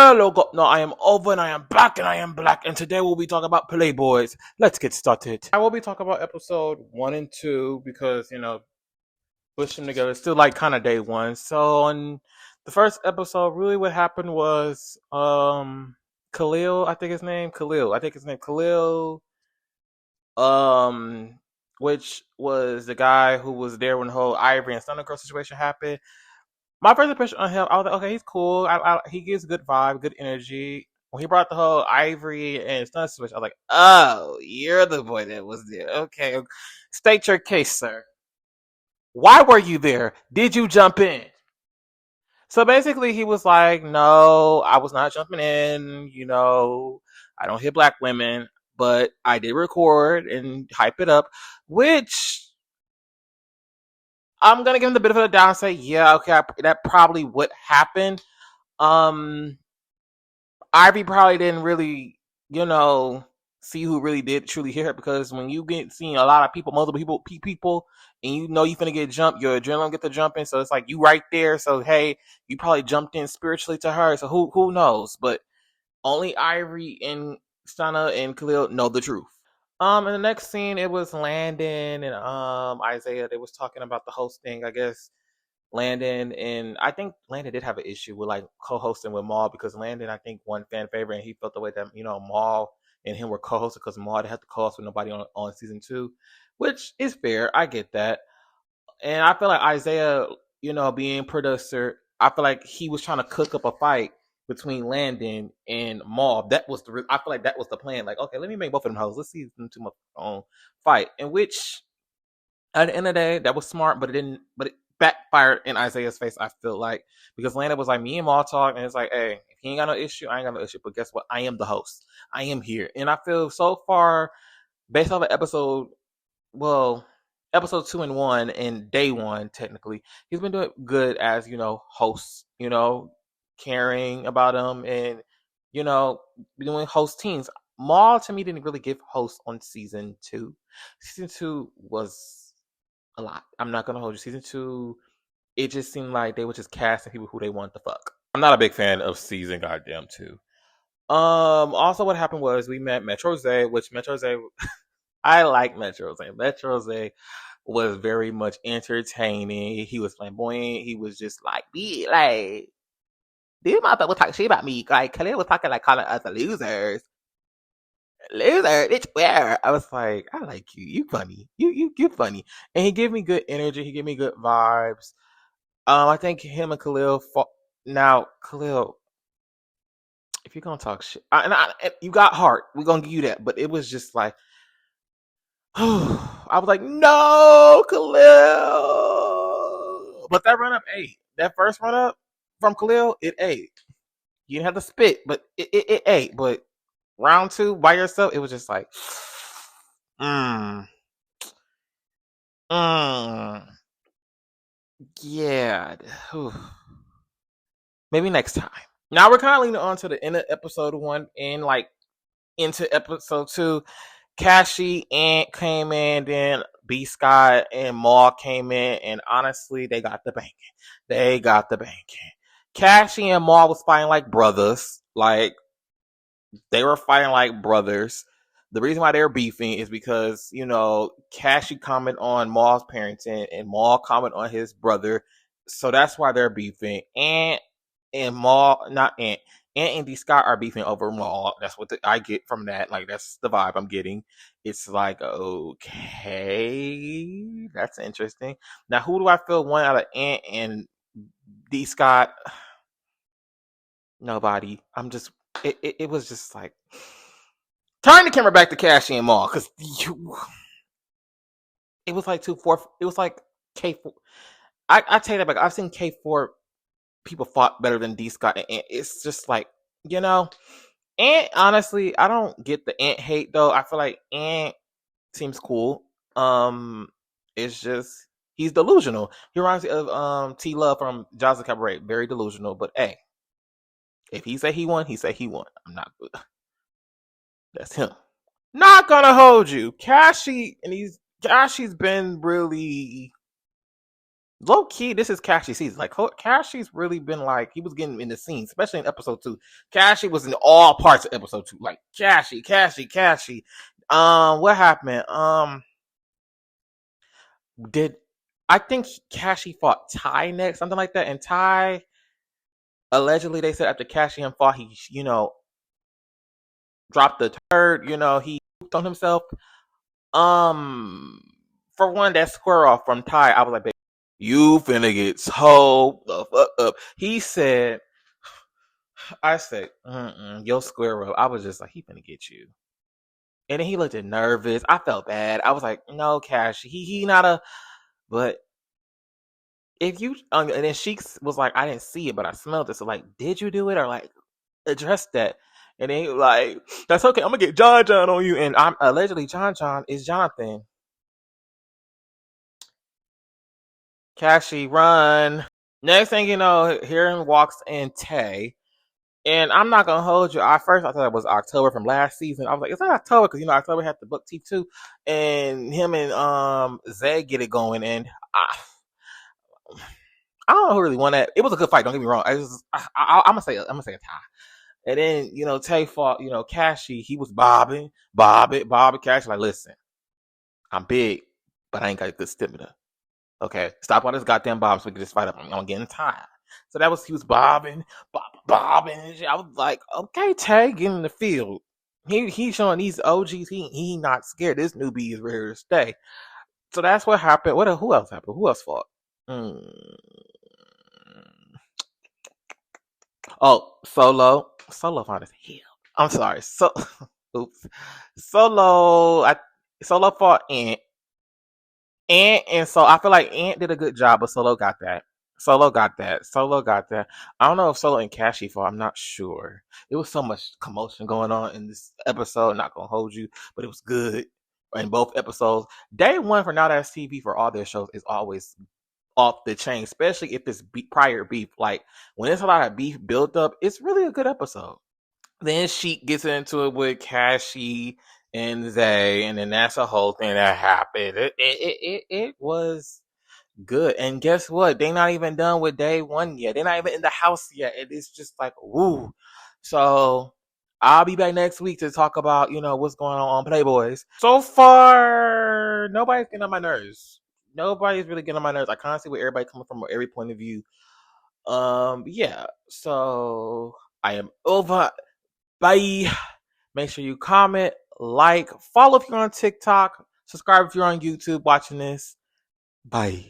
Hello, no, I am over and I am back and I am black. And today we'll be talking about Playboys. Let's get started. I will be talking about episode 1 and 2 because, push them together. It's still like kind of day one. So on the first episode, really what happened was Khalil, I think his name, Khalil, um, which was the guy who was there when the whole Ivory and Stunner Girl situation happened. My first impression on him, I was like, okay, he's cool. He gives good vibe, good energy. When he brought the whole Ivory and Stun switch, I was like, oh, you're the boy that was there. Okay, state your case, sir. Why were you there? Did you jump in? So basically, he was like, no, I was not jumping in. I don't hit black women, but I did record and hype it up, which I'm gonna give him the benefit of the doubt and say, yeah, okay, that probably would happen. Um, Ivy probably didn't really, see who really did truly hit her because when you get seeing a lot of people, multiple people, and you finna get jumped, your adrenaline get to jumping, so it's like you right there. So hey, you probably jumped in spiritually to her. So who knows? But only Ivory and Sana and Khalil know the truth. In the next scene, it was Landon and Isaiah. They was talking about the host thing, I guess. Landon and I think Landon did have an issue with like co-hosting with Maul because Landon I think won fan favorite and he felt the way that Maul and him were co-hosting because Maul didn't have to co-host with nobody on season 2, which is fair. I get that, and I feel like Isaiah, being producer, I feel like he was trying to cook up a fight between Landon and Maul. That was I feel like that was the plan. Like, okay, let me make both of them hosts. Let's see them two own fight, in which at the end of the day, that was smart, but it didn't. But it backfired in Isaiah's face. I feel like because Lana was like me and Maul talk, and it's like, hey, if he ain't got no issue, I ain't got no issue. But guess what? I am the host. I am here, and I feel so far based on the episode. Well, episode 2 and 1 and day one technically, he's been doing good as hosts. Caring about him and doing host teams. Maul to me didn't really give hosts on season 2. Season 2 was a lot. I'm not gonna hold you. Season 2, it just seemed like they were just casting people who they wanted to fuck. I'm not a big fan of season goddamn 2. Also what happened was we met Metro Zay, which Metro Zay I like Metro Zay. Metro Zay was very much entertaining. He was flamboyant. He was just like, be like, these motherfuckers talk shit about me. Like Khalil was talking like calling us losers. Loser, bitch, where? I was like, I like you. You funny. You funny. And he gave me good energy. He gave me good vibes. I think him and Khalil now, Khalil, if you're gonna talk shit, and you got heart, we're gonna give you that. But it was just like, I was like, no, Khalil. But that run up ate. That first run up from Khalil, it ate. You didn't have to spit, but it ate. But round 2 by yourself, it was just like, mm, yeah. Maybe next time. Now we're kind of leaning on to the end of episode 1 and like into episode 2. Cassie Ant came in, then B Scott and Maul came in, and honestly, they got the banking. They got the banking. Cassie and Maul was fighting like brothers. Like they were fighting like brothers. The reason why they're beefing is because, Cassie comment on Maul's parenting and Maul comment on his brother. So that's why they're beefing. And Maul, not Ant. Ant and D Scott are beefing over Maul. That's what I get from that. Like, that's the vibe I'm getting. It's like, okay, that's interesting. Now, who do I feel one out of Ant and D Scott? Nobody. It was just like, turn the camera back to Cassie and Maul, because it was like it was like K4. I take that back. I've seen K4 people fought better than D Scott, and it's just like, Ant, honestly, I don't get the Ant hate though. I feel like Ant seems cool. It's just he's delusional. He reminds me of T Love from Jazz Cabaret. Very delusional, but hey, if he say he won, he say he won. I'm not good. That's him. Not gonna hold you. Cassie's been really Low key, this is Kashi season. Like Kashi's really been like he was getting in the scene, especially in episode 2. Kashi was in all parts of episode 2. Like Kashi. What happened? Did I think Kashi fought Ty next, something like that? And Ty allegedly they said after Kashi and fought, he dropped the turd. He pooped on himself. For one, that square off from Ty, I was like, baby, you finna get told the fuck up. He said, I said, your square up. I was just like, he finna get you. And then he looked nervous. I felt bad. I was like, no, Cash, he not a. But if you, and then Sheeks was like, I didn't see it, but I smelled it. So like, did you do it or like address that? And then he was like, that's okay. I'm gonna get John on you. And I'm allegedly John is Jonathan. Cashy, run. Next thing you know, here walks in Tay. And I'm not gonna hold you. At first, I thought it was October from last season. I was like, "It's not October," because October had the book teeth too, and him and Zay get it going. And I don't know who really won that. It was a good fight. Don't get me wrong. I'm gonna say a tie. And then Tay fought Cashy. He was bobbing, Cashy. Like, listen, I'm big, but I ain't got a good stamina. Okay, stop all this goddamn bob so we can just fight up. I'm getting tired. So he was bobbing. I was like, okay, Tay, get in the field. He's showing these OGs he not scared. This newbie is ready to stay. So that's what happened. Who else happened? Who else fought? Oh, Solo. Solo fought his heel. I'm sorry. Oops. Solo fought Ant. And so I feel like Ant did a good job, but Solo got that. I don't know if Solo and Cashy fought. I'm not sure. There was so much commotion going on in this episode. Not gonna hold you, but it was good in both episodes. Day one for NowThatsTv for all their shows is always off the chain, especially if it's prior beef. Like when there's a lot of beef built up, it's really a good episode. Then Sheik gets into it with Cashy and Zay, and then that's a whole thing that happened. It was good. And guess what? They're not even done with day one yet. They're not even in the house yet. It's just like, woo. So I'll be back next week to talk about, what's going on Playboys. So far, nobody's getting on my nerves. Nobody's really getting on my nerves. I kind of see where everybody coming from every point of view. Yeah. So I am over. Bye. Make sure you comment, like, follow if you're on TikTok, subscribe if you're on YouTube watching this. Bye.